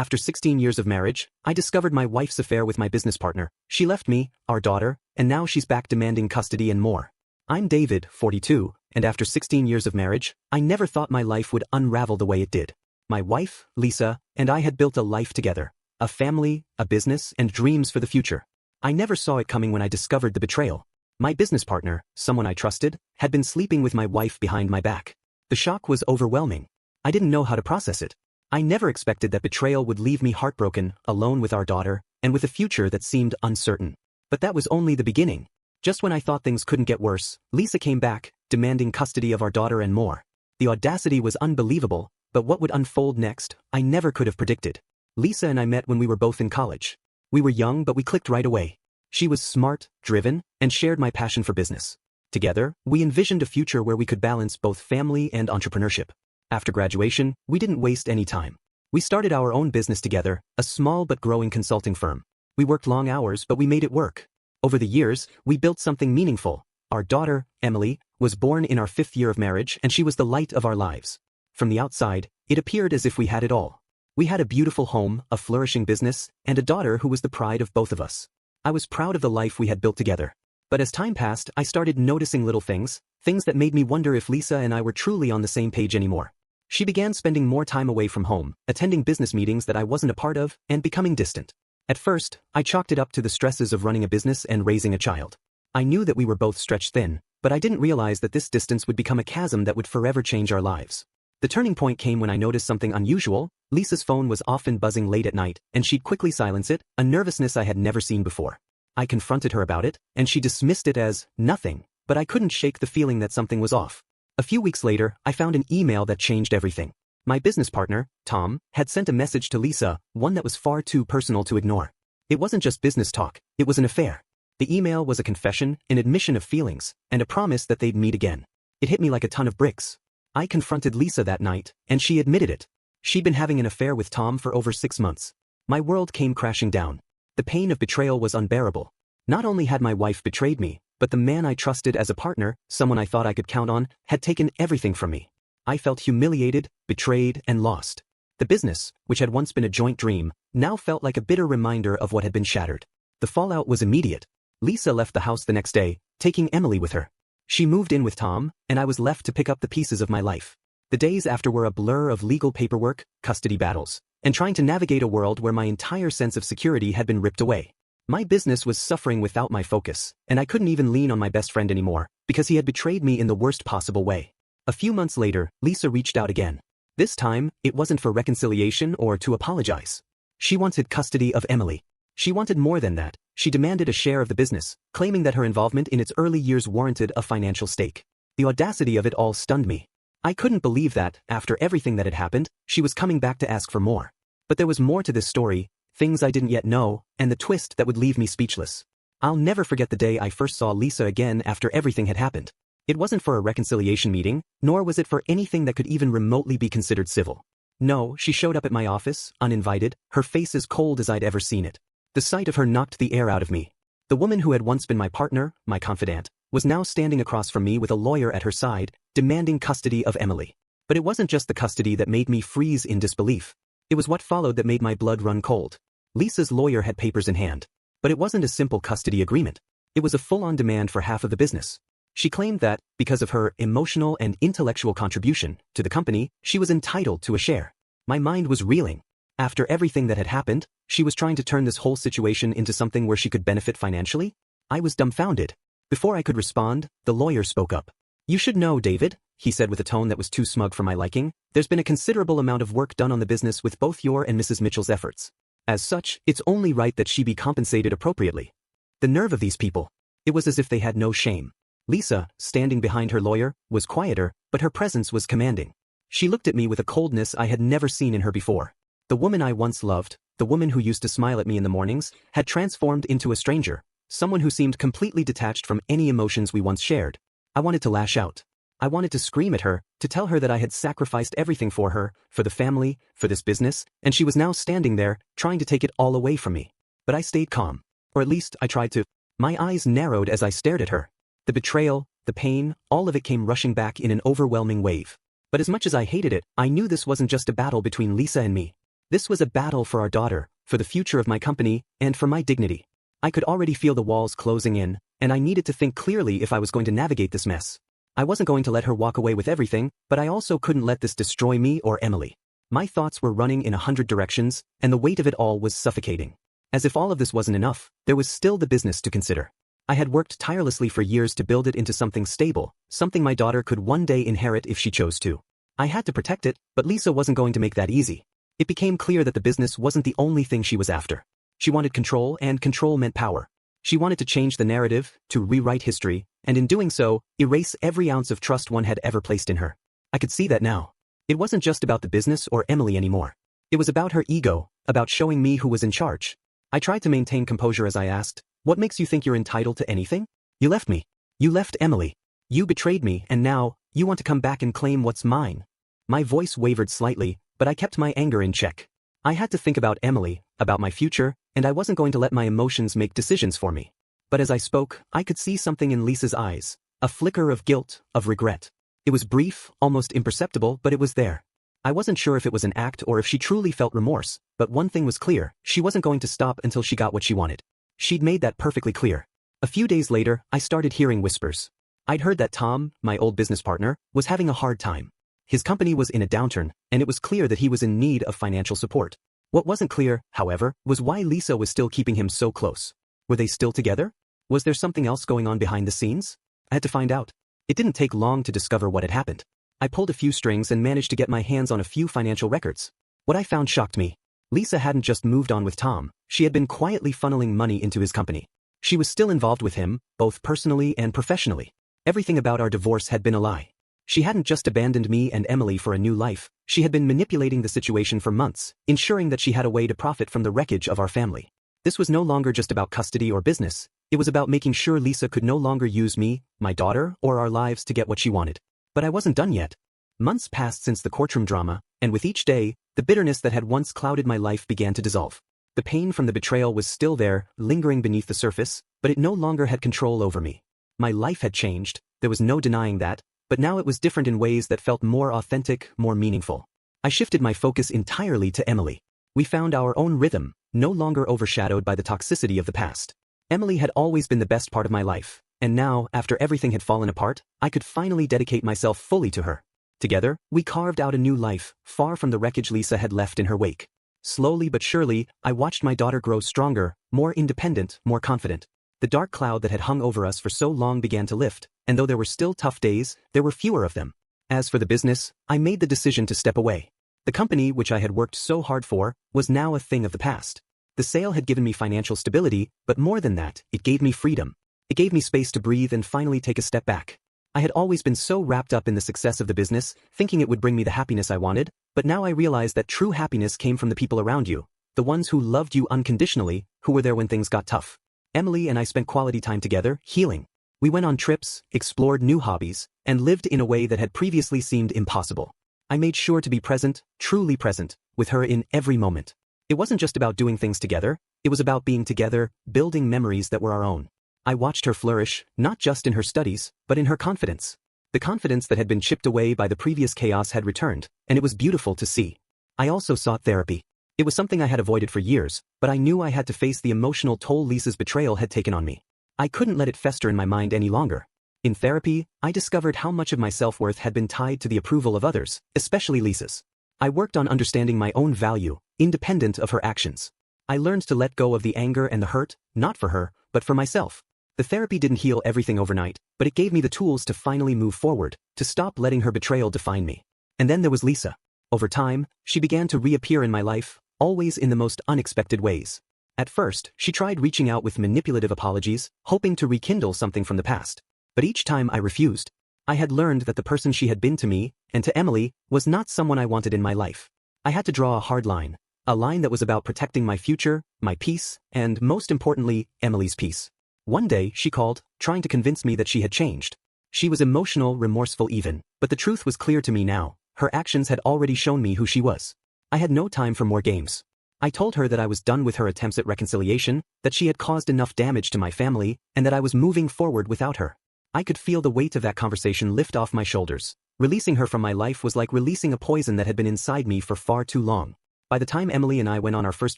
After 16 years of marriage, I discovered my wife's affair with my business partner. She left me, our daughter, and now she's back demanding custody and more. I'm David, 42, and after 16 years of marriage, I never thought my life would unravel the way it did. My wife, Lisa, and I had built a life together, a family, a business, and dreams for the future. I never saw it coming when I discovered the betrayal. My business partner, someone I trusted, had been sleeping with my wife behind my back. The shock was overwhelming. I didn't know how to process it. I never expected that betrayal would leave me heartbroken, alone with our daughter, and with a future that seemed uncertain. But that was only the beginning. Just when I thought things couldn't get worse, Lisa came back, demanding custody of our daughter and more. The audacity was unbelievable, but what would unfold next, I never could have predicted. Lisa and I met when we were both in college. We were young, but we clicked right away. She was smart, driven, and shared my passion for business. Together, we envisioned a future where we could balance both family and entrepreneurship. After graduation, we didn't waste any time. We started our own business together, a small but growing consulting firm. We worked long hours, but we made it work. Over the years, we built something meaningful. Our daughter, Emily, was born in our 5th year of marriage, and she was the light of our lives. From the outside, it appeared as if we had it all. We had a beautiful home, a flourishing business, and a daughter who was the pride of both of us. I was proud of the life we had built together. But as time passed, I started noticing little things that made me wonder if Lisa and I were truly on the same page anymore. She began spending more time away from home, attending business meetings that I wasn't a part of, and becoming distant. At first, I chalked it up to the stresses of running a business and raising a child. I knew that we were both stretched thin, but I didn't realize that this distance would become a chasm that would forever change our lives. The turning point came when I noticed something unusual. Lisa's phone was often buzzing late at night, and she'd quickly silence it, a nervousness I had never seen before. I confronted her about it, and she dismissed it as nothing, but I couldn't shake the feeling that something was off. A few weeks later, I found an email that changed everything. My business partner, Tom, had sent a message to Lisa, one that was far too personal to ignore. It wasn't just business talk, it was an affair. The email was a confession, an admission of feelings, and a promise that they'd meet again. It hit me like a ton of bricks. I confronted Lisa that night, and she admitted it. She'd been having an affair with Tom for over 6 months. My world came crashing down. The pain of betrayal was unbearable. Not only had my wife betrayed me, but the man I trusted as a partner, someone I thought I could count on, had taken everything from me. I felt humiliated, betrayed, and lost. The business, which had once been a joint dream, now felt like a bitter reminder of what had been shattered. The fallout was immediate. Lisa left the house the next day, taking Emily with her. She moved in with Tom, and I was left to pick up the pieces of my life. The days after were a blur of legal paperwork, custody battles, and trying to navigate a world where my entire sense of security had been ripped away. My business was suffering without my focus, and I couldn't even lean on my best friend anymore, because he had betrayed me in the worst possible way. A few months later, Lisa reached out again. This time, it wasn't for reconciliation or to apologize. She wanted custody of Emily. She wanted more than that. She demanded a share of the business, claiming that her involvement in its early years warranted a financial stake. The audacity of it all stunned me. I couldn't believe that, after everything that had happened, she was coming back to ask for more. But there was more to this story, things I didn't yet know, and the twist that would leave me speechless. I'll never forget the day I first saw Lisa again after everything had happened. It wasn't for a reconciliation meeting, nor was it for anything that could even remotely be considered civil. No, she showed up at my office, uninvited, her face as cold as I'd ever seen it. The sight of her knocked the air out of me. The woman who had once been my partner, my confidant, was now standing across from me with a lawyer at her side, demanding custody of Emily. But it wasn't just the custody that made me freeze in disbelief. It was what followed that made my blood run cold. Lisa's lawyer had papers in hand. But it wasn't a simple custody agreement. It was a full-on demand for half of the business. She claimed that, because of her emotional and intellectual contribution to the company, she was entitled to a share. My mind was reeling. After everything that had happened, she was trying to turn this whole situation into something where she could benefit financially? I was dumbfounded. Before I could respond, the lawyer spoke up. "You should know, David," he said with a tone that was too smug for my liking, "there's been a considerable amount of work done on the business with both your and Mrs. Mitchell's efforts. As such, it's only right that she be compensated appropriately." The nerve of these people. It was as if they had no shame. Lisa, standing behind her lawyer, was quieter, but her presence was commanding. She looked at me with a coldness I had never seen in her before. The woman I once loved, the woman who used to smile at me in the mornings, had transformed into a stranger, someone who seemed completely detached from any emotions we once shared. I wanted to lash out. I wanted to scream at her, to tell her that I had sacrificed everything for her, for the family, for this business, and she was now standing there, trying to take it all away from me. But I stayed calm. Or at least I tried to. My eyes narrowed as I stared at her. The betrayal, the pain, all of it came rushing back in an overwhelming wave. But as much as I hated it, I knew this wasn't just a battle between Lisa and me. This was a battle for our daughter, for the future of my company, and for my dignity. I could already feel the walls closing in, and I needed to think clearly if I was going to navigate this mess. I wasn't going to let her walk away with everything, but I also couldn't let this destroy me or Emily. My thoughts were running in 100 directions, and the weight of it all was suffocating. As if all of this wasn't enough, there was still the business to consider. I had worked tirelessly for years to build it into something stable, something my daughter could one day inherit if she chose to. I had to protect it, but Lisa wasn't going to make that easy. It became clear that the business wasn't the only thing she was after. She wanted control, and control meant power. She wanted to change the narrative, to rewrite history, and in doing so, erase every ounce of trust one had ever placed in her. I could see that now. It wasn't just about the business or Emily anymore. It was about her ego, about showing me who was in charge. I tried to maintain composure as I asked, "What makes you think you're entitled to anything? You left me. You left Emily. You betrayed me, and now, you want to come back and claim what's mine." My voice wavered slightly, but I kept my anger in check. I had to think about Emily, about my future, and I wasn't going to let my emotions make decisions for me. But as I spoke, I could see something in Lisa's eyes, a flicker of guilt, of regret. It was brief, almost imperceptible, but it was there. I wasn't sure if it was an act or if she truly felt remorse, but one thing was clear, she wasn't going to stop until she got what she wanted. She'd made that perfectly clear. A few days later, I started hearing whispers. I'd heard that Tom, my old business partner, was having a hard time. His company was in a downturn, and it was clear that he was in need of financial support. What wasn't clear, however, was why Lisa was still keeping him so close. Were they still together? Was there something else going on behind the scenes? I had to find out. It didn't take long to discover what had happened. I pulled a few strings and managed to get my hands on a few financial records. What I found shocked me. Lisa hadn't just moved on with Tom, she had been quietly funneling money into his company. She was still involved with him, both personally and professionally. Everything about our divorce had been a lie. She hadn't just abandoned me and Emily for a new life, she had been manipulating the situation for months, ensuring that she had a way to profit from the wreckage of our family. This was no longer just about custody or business, it was about making sure Lisa could no longer use me, my daughter, or our lives to get what she wanted. But I wasn't done yet. Months passed since the courtroom drama, and with each day, the bitterness that had once clouded my life began to dissolve. The pain from the betrayal was still there, lingering beneath the surface, but it no longer had control over me. My life had changed, there was no denying that, but now it was different in ways that felt more authentic, more meaningful. I shifted my focus entirely to Emily. We found our own rhythm, no longer overshadowed by the toxicity of the past. Emily had always been the best part of my life, and now, after everything had fallen apart, I could finally dedicate myself fully to her. Together, we carved out a new life, far from the wreckage Lisa had left in her wake. Slowly but surely, I watched my daughter grow stronger, more independent, more confident. The dark cloud that had hung over us for so long began to lift, and though there were still tough days, there were fewer of them. As for the business, I made the decision to step away. The company, which I had worked so hard for, was now a thing of the past. The sale had given me financial stability, but more than that, it gave me freedom. It gave me space to breathe and finally take a step back. I had always been so wrapped up in the success of the business, thinking it would bring me the happiness I wanted, but now I realized that true happiness came from the people around you, the ones who loved you unconditionally, who were there when things got tough. Emily and I spent quality time together, healing. We went on trips, explored new hobbies, and lived in a way that had previously seemed impossible. I made sure to be present, truly present, with her in every moment. It wasn't just about doing things together, it was about being together, building memories that were our own. I watched her flourish, not just in her studies, but in her confidence. The confidence that had been chipped away by the previous chaos had returned, and it was beautiful to see. I also sought therapy. It was something I had avoided for years, but I knew I had to face the emotional toll Lisa's betrayal had taken on me. I couldn't let it fester in my mind any longer. In therapy, I discovered how much of my self-worth had been tied to the approval of others, especially Lisa's. I worked on understanding my own value, independent of her actions. I learned to let go of the anger and the hurt, not for her, but for myself. The therapy didn't heal everything overnight, but it gave me the tools to finally move forward, to stop letting her betrayal define me. And then there was Lisa. Over time, she began to reappear in my life, always in the most unexpected ways. At first, she tried reaching out with manipulative apologies, hoping to rekindle something from the past. But each time I refused. I had learned that the person she had been to me, and to Emily, was not someone I wanted in my life. I had to draw a hard line, a line that was about protecting my future, my peace, and most importantly, Emily's peace. One day, she called, trying to convince me that she had changed. She was emotional, remorseful even, but the truth was clear to me now. Her actions had already shown me who she was. I had no time for more games. I told her that I was done with her attempts at reconciliation, that she had caused enough damage to my family, and that I was moving forward without her. I could feel the weight of that conversation lift off my shoulders. Releasing her from my life was like releasing a poison that had been inside me for far too long. By the time Emily and I went on our first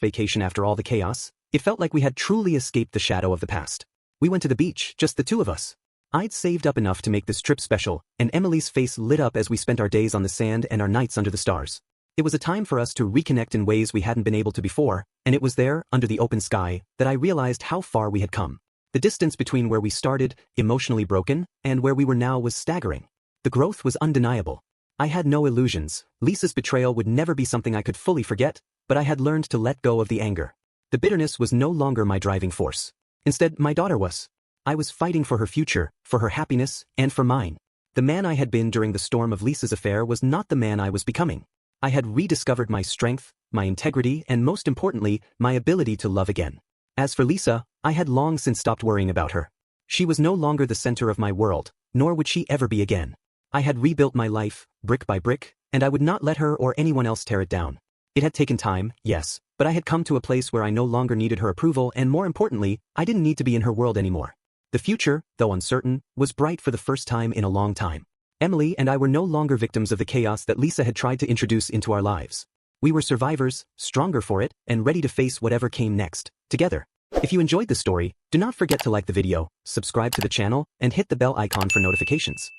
vacation after all the chaos, it felt like we had truly escaped the shadow of the past. We went to the beach, just the two of us. I'd saved up enough to make this trip special, and Emily's face lit up as we spent our days on the sand and our nights under the stars. It was a time for us to reconnect in ways we hadn't been able to before, and it was there, under the open sky, that I realized how far we had come. The distance between where we started, emotionally broken, and where we were now was staggering. The growth was undeniable. I had no illusions. Lisa's betrayal would never be something I could fully forget, but I had learned to let go of the anger. The bitterness was no longer my driving force. Instead, my daughter was. I was fighting for her future, for her happiness, and for mine. The man I had been during the storm of Lisa's affair was not the man I was becoming. I had rediscovered my strength, my integrity, and most importantly, my ability to love again. As for Lisa, I had long since stopped worrying about her. She was no longer the center of my world, nor would she ever be again. I had rebuilt my life, brick by brick, and I would not let her or anyone else tear it down. It had taken time, yes, but I had come to a place where I no longer needed her approval, and more importantly, I didn't need to be in her world anymore. The future, though uncertain, was bright for the first time in a long time. Emily and I were no longer victims of the chaos that Lisa had tried to introduce into our lives. We were survivors, stronger for it, and ready to face whatever came next, together. If you enjoyed the story, do not forget to like the video, subscribe to the channel, and hit the bell icon for notifications.